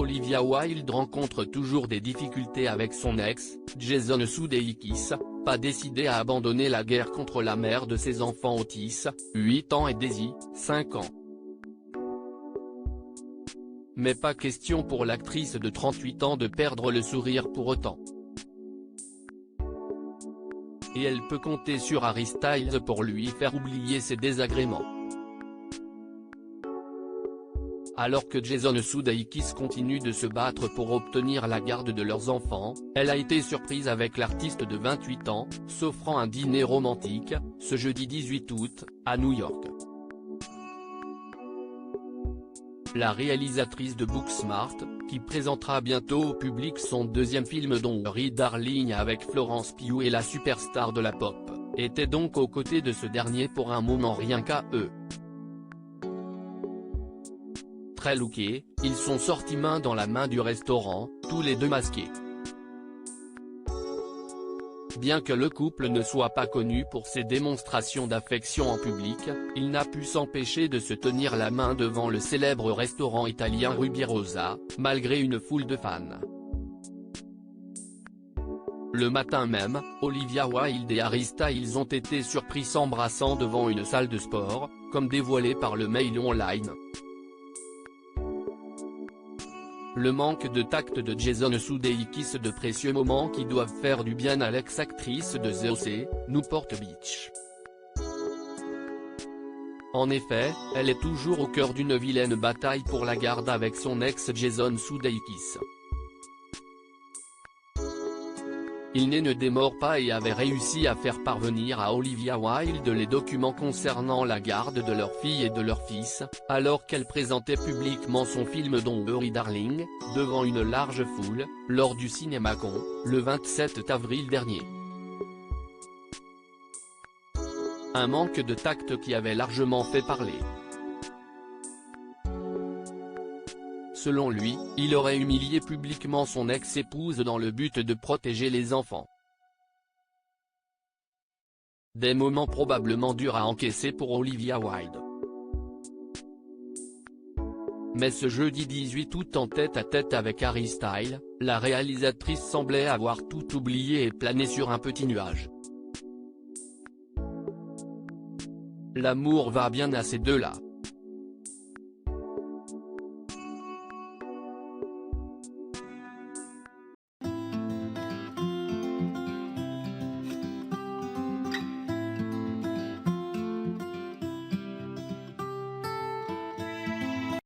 Olivia Wilde rencontre toujours des difficultés avec son ex, Jason Sudeikis, pas décidé à abandonner la guerre contre la mère de ses enfants Otis, 8 ans et Daisy, 5 ans. Mais pas question pour l'actrice de 38 ans de perdre le sourire pour autant. Et elle peut compter sur Harry Styles pour lui faire oublier ses désagréments. Alors que Jason Sudeikis continue de se battre pour obtenir la garde de leurs enfants, elle a été surprise avec l'artiste de 28 ans, s'offrant un dîner romantique, ce jeudi 18 août, à New York. La réalisatrice de Booksmart, qui présentera bientôt au public son deuxième film dont Worry Darling avec Florence Pugh et la superstar de la pop, était donc aux côtés de ce dernier pour un moment rien qu'à eux. Très lookés, ils sont sortis main dans la main du restaurant, tous les deux masqués. Bien que le couple ne soit pas connu pour ses démonstrations d'affection en public, il n'a pu s'empêcher de se tenir la main devant le célèbre restaurant italien Rubirosa, malgré une foule de fans. Le matin même, Olivia Wilde et Harry Styles ont été surpris s'embrassant devant une salle de sport, comme dévoilé par le Mail Online. Le manque de tact de Jason Sudeikis, de précieux moments qui doivent faire du bien à l'ex-actrice de The O.C., Newport Beach. En effet, elle est toujours au cœur d'une vilaine bataille pour la garde avec son ex Jason Sudeikis. Il ne démord pas et avait réussi à faire parvenir à Olivia Wilde les documents concernant la garde de leur fille et de leur fils, alors qu'elle présentait publiquement son film Don't Worry Darling, devant une large foule, lors du CinemaCon, le 27 avril dernier. Un manque de tact qui avait largement fait parler. Selon lui, il aurait humilié publiquement son ex-épouse dans le but de protéger les enfants. Des moments probablement durs à encaisser pour Olivia Wilde. Mais ce jeudi 18 août en tête-à-tête avec Harry Styles, la réalisatrice semblait avoir tout oublié et planer sur un petit nuage. L'amour va bien à ces deux-là.